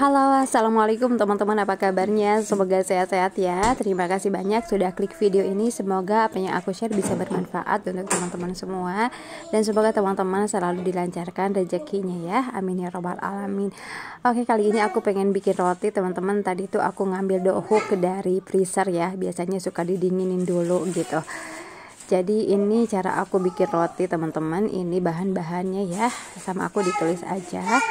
Halo, assalamualaikum teman-teman, apa kabarnya? Semoga sehat-sehat ya. Terima kasih banyak sudah klik video ini. Semoga apa yang aku share bisa bermanfaat untuk teman-teman semua, dan semoga teman-teman selalu dilancarkan rezekinya ya. Amin ya robbal alamin. Oke, kali ini aku pengen bikin roti teman-teman. Tadi tuh aku ngambil dohuk dari freezer ya. Biasanya suka didinginin dulu gitu. Jadi ini cara aku bikin roti teman-teman. Ini bahan-bahannya ya, sama aku ditulis aja.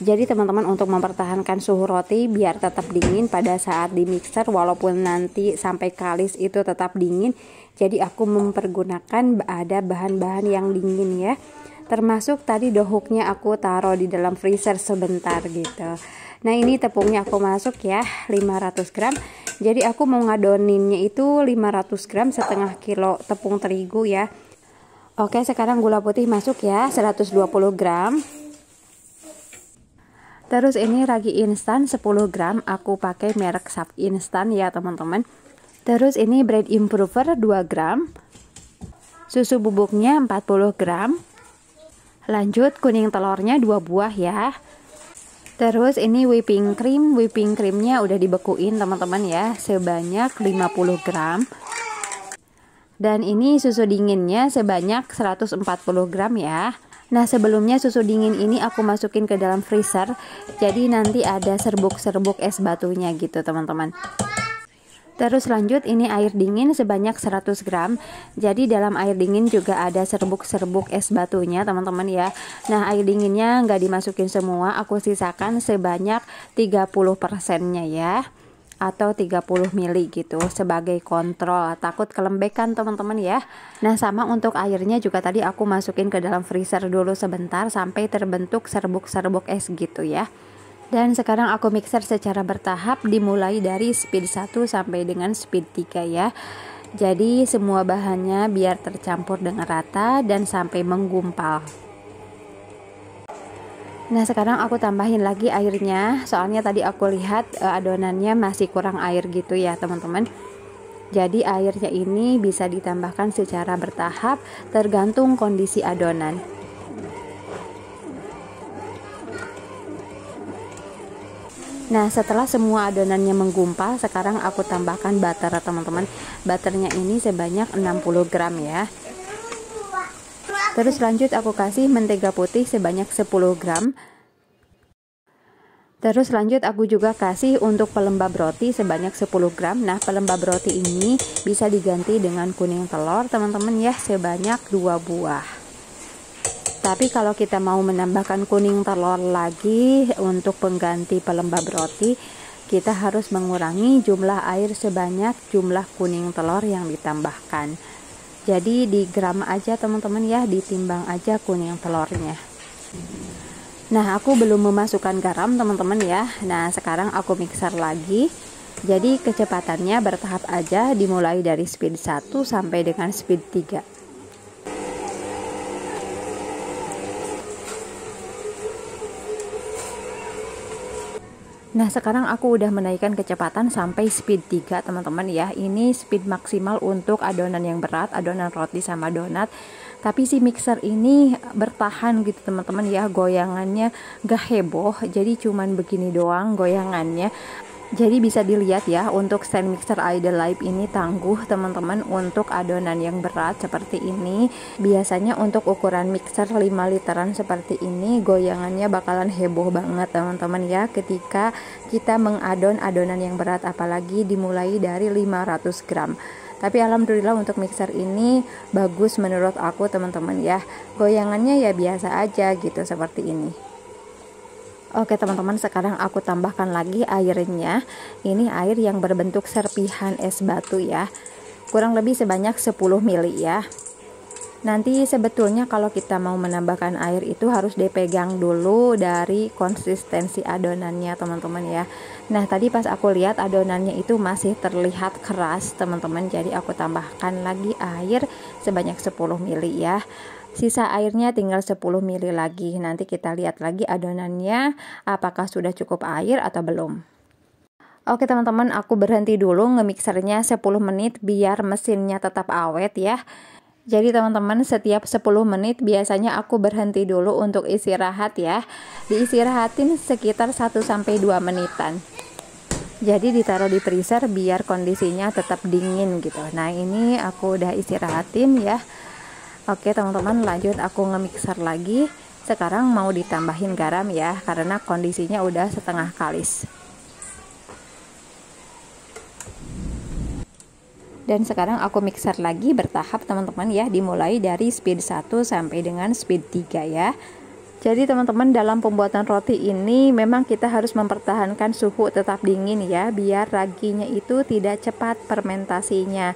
Jadi teman-teman, untuk mempertahankan suhu roti biar tetap dingin pada saat di mixer, walaupun nanti sampai kalis itu tetap dingin, jadi aku mempergunakan ada bahan-bahan yang dingin ya. Termasuk tadi dohuknya aku taruh di dalam freezer sebentar gitu. Nah ini tepungnya aku masuk ya, 500 gram. Jadi aku mau ngadoninnya itu 500 gram, setengah kilo tepung terigu ya. Oke, sekarang gula putih masuk ya, 120 gram. Terus ini ragi instan 10 gram, aku pakai merek Sap Instan ya teman-teman. Terus ini bread improver 2 gram. Susu bubuknya 40 gram. Lanjut kuning telurnya 2 buah ya. Terus ini whipping creamnya udah dibekuin teman-teman ya, sebanyak 50 gram. Dan ini susu dinginnya sebanyak 140 gram ya. Nah sebelumnya susu dingin ini aku masukin ke dalam freezer, jadi nanti ada serbuk-serbuk es batunya gitu teman-teman. Terus lanjut ini air dingin sebanyak 100 gram. Jadi dalam air dingin juga ada serbuk-serbuk es batunya teman-teman ya. Nah air dinginnya nggak dimasukin semua, aku sisakan sebanyak 30%-nya ya, atau 30 ml gitu sebagai kontrol, takut kelembekan teman-teman ya. Nah sama untuk airnya juga tadi aku masukin ke dalam freezer dulu sebentar sampai terbentuk serbuk-serbuk es gitu ya. Dan sekarang aku mixer secara bertahap, dimulai dari speed 1 sampai dengan speed 3 ya. Jadi semua bahannya biar tercampur dengan rata dan sampai menggumpal. Nah sekarang aku tambahin lagi airnya, soalnya tadi aku lihat adonannya masih kurang air gitu ya teman-teman. Jadi airnya ini bisa ditambahkan secara bertahap tergantung kondisi adonan. Nah setelah semua adonannya menggumpal, sekarang aku tambahkan butter teman-teman. Butternya ini sebanyak 60 gram ya. Terus lanjut aku kasih mentega putih sebanyak 10 gram. Terus lanjut aku juga kasih untuk pelembab roti sebanyak 10 gram. Nah pelembab roti ini bisa diganti dengan kuning telur teman-teman ya, sebanyak 2 buah. Tapi kalau kita mau menambahkan kuning telur lagi untuk pengganti pelembab roti, kita harus mengurangi jumlah air sebanyak jumlah kuning telur yang ditambahkan. Jadi di gram aja teman-teman ya, ditimbang aja kuning telurnya. Nah aku belum memasukkan garam teman-teman ya. Nah sekarang aku mixer lagi. Jadi kecepatannya bertahap aja, dimulai dari speed 1 sampai dengan speed 3. Nah sekarang aku udah menaikkan kecepatan sampai speed 3 teman-teman ya. Ini speed maksimal untuk adonan yang berat, adonan roti sama donat. Tapi si mixer ini bertahan gitu teman-teman ya, goyangannya gak heboh, jadi cuman begini doang goyangannya. Jadi bisa dilihat ya, untuk stand mixer Idol Live ini tangguh teman-teman untuk adonan yang berat seperti ini. Biasanya untuk ukuran mixer 5 literan seperti ini, goyangannya bakalan heboh banget teman-teman ya ketika kita mengadon adonan yang berat, apalagi dimulai dari 500 gram. Tapi alhamdulillah untuk mixer ini bagus menurut aku teman-teman ya. Goyangannya ya biasa aja gitu seperti ini. Oke teman-teman, sekarang aku tambahkan lagi airnya. Ini air yang berbentuk serpihan es batu ya, kurang lebih sebanyak 10 ml ya. Nanti sebetulnya kalau kita mau menambahkan air itu harus dipegang dulu dari konsistensi adonannya teman-teman ya. Nah tadi pas aku lihat adonannya itu masih terlihat keras teman-teman, jadi aku tambahkan lagi air sebanyak 10 ml ya. Sisa airnya tinggal 10 ml lagi. Nanti kita lihat lagi adonannya apakah sudah cukup air atau belum. Oke teman-teman, aku berhenti dulu ngemixernya 10 menit biar mesinnya tetap awet ya. Jadi teman-teman, setiap 10 menit biasanya aku berhenti dulu untuk istirahat ya. Diistirahatin sekitar 1-2 menitan. Jadi ditaruh di freezer biar kondisinya tetap dingin gitu. Nah ini aku udah istirahatin ya. Oke teman-teman, lanjut aku nge-mixer lagi. Sekarang mau ditambahin garam ya, karena kondisinya udah setengah kalis. Dan sekarang aku mixer lagi bertahap teman-teman ya, dimulai dari speed 1 sampai dengan speed 3 ya. Jadi teman-teman, dalam pembuatan roti ini memang kita harus mempertahankan suhu tetap dingin ya, biar raginya itu tidak cepat fermentasinya.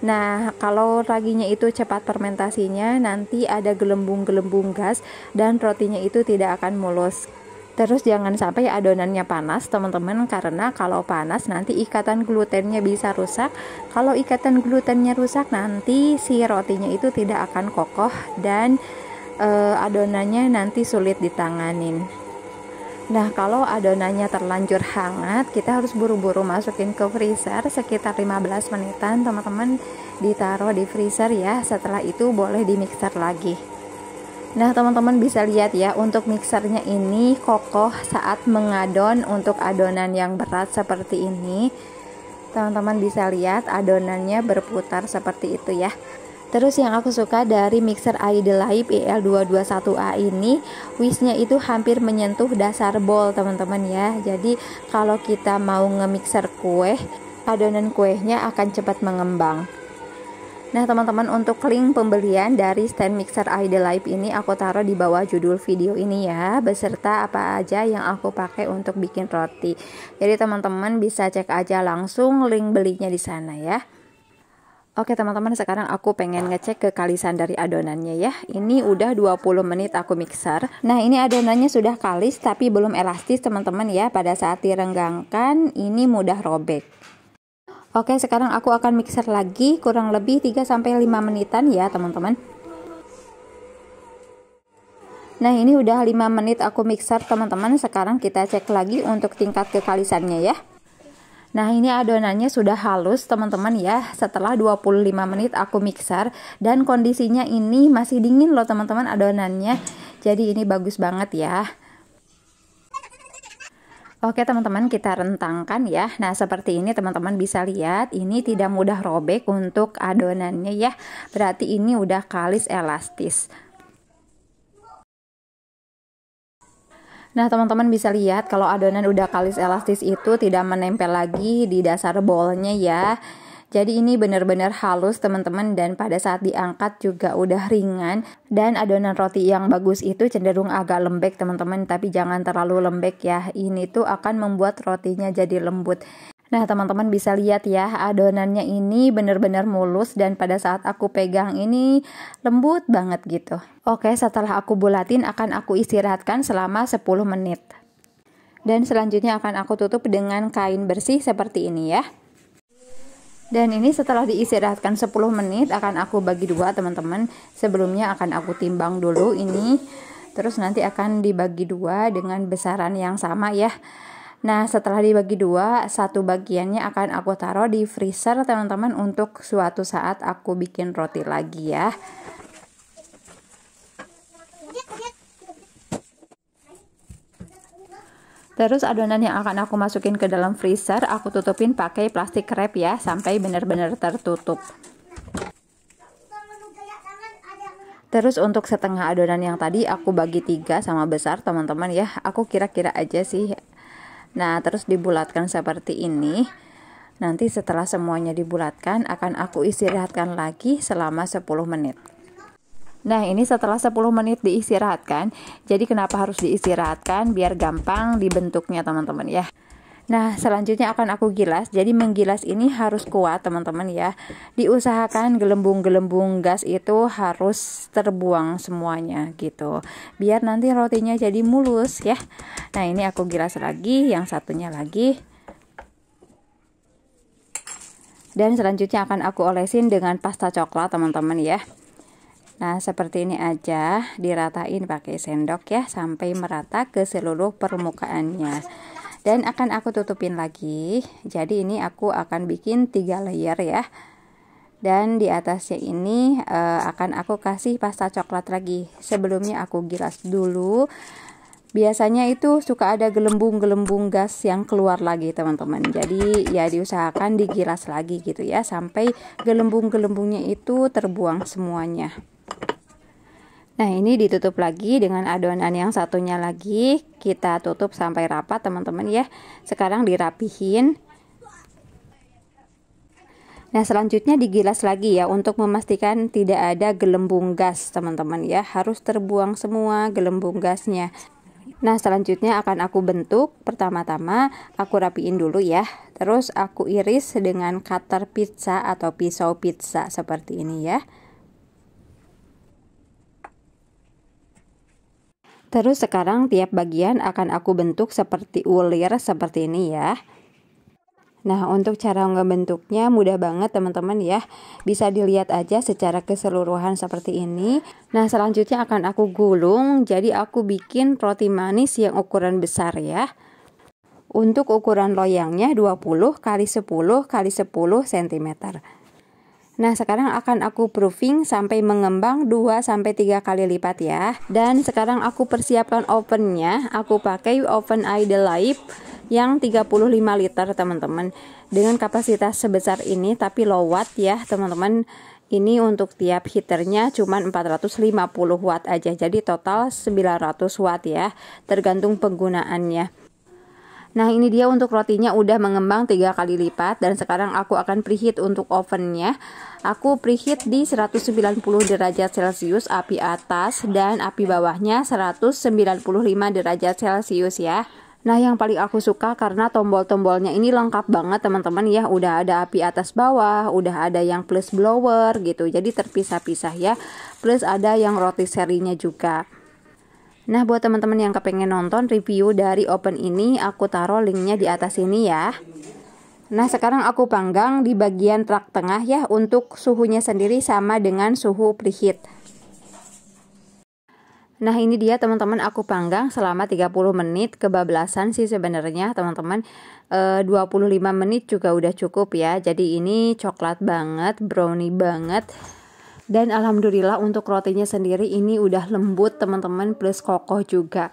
Nah, kalau raginya itu cepat fermentasinya, nanti ada gelembung-gelembung gas dan rotinya itu tidak akan mulus. Terus jangan sampai adonannya panas teman-teman, karena kalau panas nanti ikatan glutennya bisa rusak. Kalau ikatan glutennya rusak, nanti si rotinya itu tidak akan kokoh dan adonannya nanti sulit ditanganin. Nah kalau adonannya terlanjur hangat, kita harus buru-buru masukin ke freezer sekitar 15 menitan teman-teman, ditaruh di freezer ya. Setelah itu boleh dimixer lagi. Nah teman-teman bisa lihat ya, untuk mixernya ini kokoh saat mengadon. Untuk adonan yang berat seperti ini, teman-teman bisa lihat adonannya berputar seperti itu ya. Terus yang aku suka dari mixer Idelive EL221A ini, whisknya itu hampir menyentuh dasar bowl teman-teman ya. Jadi kalau kita mau nge-mixer kue, adonan kuenya akan cepat mengembang. Nah teman-teman, untuk link pembelian dari stand mixer Idelive ini aku taruh di bawah judul video ini ya, beserta apa aja yang aku pakai untuk bikin roti. Jadi teman-teman bisa cek aja langsung link belinya di sana ya. Oke teman-teman, sekarang aku pengen ngecek kekalisan dari adonannya ya. Ini udah 20 menit aku mixer. Nah ini adonannya sudah kalis tapi belum elastis teman-teman ya. Pada saat direnggangkan ini mudah robek. Oke, sekarang aku akan mixer lagi kurang lebih 3-5 menitan ya teman-teman. Nah ini udah 5 menit aku mixer teman-teman. Sekarang kita cek lagi untuk tingkat kekalisannya ya. Nah ini adonannya sudah halus teman-teman ya, setelah 25 menit aku mixer. Dan kondisinya ini masih dingin loh teman-teman adonannya. Jadi ini bagus banget ya. Oke teman-teman, kita rentangkan ya. Nah seperti ini teman-teman bisa lihat, ini tidak mudah robek untuk adonannya ya. Berarti ini udah kalis elastis. Nah teman-teman bisa lihat kalau adonan udah kalis elastis itu tidak menempel lagi di dasar bowlnya ya. Jadi ini benar-benar halus teman-teman, dan pada saat diangkat juga udah ringan. Dan adonan roti yang bagus itu cenderung agak lembek teman-teman, tapi jangan terlalu lembek ya. Ini tuh akan membuat rotinya jadi lembut. Nah teman-teman bisa lihat ya, adonannya ini benar-benar mulus dan pada saat aku pegang ini lembut banget gitu. Oke, setelah aku bulatin akan aku istirahatkan selama 10 menit. Dan selanjutnya akan aku tutup dengan kain bersih seperti ini ya. Dan ini setelah diistirahatkan 10 menit akan aku bagi dua teman-teman. Sebelumnya akan aku timbang dulu ini, terus nanti akan dibagi dua dengan besaran yang sama ya. Nah setelah dibagi dua, satu bagiannya akan aku taruh di freezer teman-teman, untuk suatu saat aku bikin roti lagi ya. Terus adonan yang akan aku masukin ke dalam freezer aku tutupin pakai plastik wrap ya, sampai benar-benar tertutup. Terus untuk setengah adonan yang tadi aku bagi 3 sama besar teman-teman ya. Aku kira-kira aja sih. Nah terus dibulatkan seperti ini. Nanti setelah semuanya dibulatkan akan aku istirahatkan lagi selama 10 menit. Nah ini setelah 10 menit diistirahatkan. Jadi kenapa harus diistirahatkan? Biar gampang dibentuknya teman-teman ya. Nah selanjutnya akan aku gilas. Jadi menggilas ini harus kuat teman-teman ya. Diusahakan gelembung-gelembung gas itu harus terbuang semuanya gitu, biar nanti rotinya jadi mulus ya. Nah ini aku gilas lagi, yang satunya lagi. Dan selanjutnya akan aku olesin dengan pasta coklat teman-teman ya. Nah seperti ini aja, diratain pakai sendok ya sampai merata ke seluruh permukaannya. Dan akan aku tutupin lagi. Jadi ini aku akan bikin 3 layer ya. Dan di atasnya ini akan aku kasih pasta coklat lagi. Sebelumnya aku gilas dulu. Biasanya itu suka ada gelembung-gelembung gas yang keluar lagi teman-teman. Jadi ya diusahakan digilas lagi gitu ya, sampai gelembung-gelembungnya itu terbuang semuanya. Nah ini ditutup lagi dengan adonan yang satunya lagi. Kita tutup sampai rapat teman-teman ya. Sekarang dirapihin. Nah selanjutnya digilas lagi ya, untuk memastikan tidak ada gelembung gas teman-teman ya. Harus terbuang semua gelembung gasnya. Nah selanjutnya akan aku bentuk. Pertama-tama aku rapiin dulu ya. Terus aku iris dengan cutter pizza atau pisau pizza seperti ini ya. Terus sekarang tiap bagian akan aku bentuk seperti ulir seperti ini ya. Nah untuk cara ngebentuknya mudah banget teman-teman ya. Bisa dilihat aja secara keseluruhan seperti ini. Nah selanjutnya akan aku gulung. Jadi aku bikin roti manis yang ukuran besar ya. Untuk ukuran loyangnya 20 x 10 x 10 cm. Nah sekarang akan aku proofing sampai mengembang 2-3 kali lipat ya. Dan sekarang aku persiapkan ovennya. Aku pakai oven Idealife yang 35 liter teman-teman, dengan kapasitas sebesar ini tapi low watt ya teman-teman. Ini untuk tiap heaternya cuman 450 watt aja, jadi total 900 watt ya, tergantung penggunaannya. Nah ini dia untuk rotinya udah mengembang 3 kali lipat. Dan sekarang aku akan preheat untuk ovennya. Aku preheat di 190 derajat Celcius api atas, dan api bawahnya 195 derajat Celcius ya. Nah yang paling aku suka karena tombol-tombolnya ini lengkap banget teman-teman ya. Udah ada api atas bawah, udah ada yang plus blower gitu, jadi terpisah-pisah ya. Plus ada yang roti serinya juga. Nah buat teman-teman yang kepengen nonton review dari oven ini, aku taruh linknya di atas ini ya. Nah sekarang aku panggang di bagian rak tengah ya. Untuk suhunya sendiri sama dengan suhu preheat. Nah ini dia teman-teman, aku panggang selama 30 menit. Kebablasan sih sebenarnya teman-teman, 25 menit juga udah cukup ya. Jadi ini coklat banget, brownie banget. Dan alhamdulillah untuk rotinya sendiri ini udah lembut teman-teman, plus kokoh juga.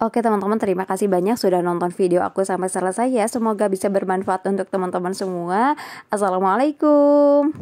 Oke teman-teman, terima kasih banyak sudah nonton video aku sampai selesai ya. Semoga bisa bermanfaat untuk teman-teman semua. Assalamualaikum.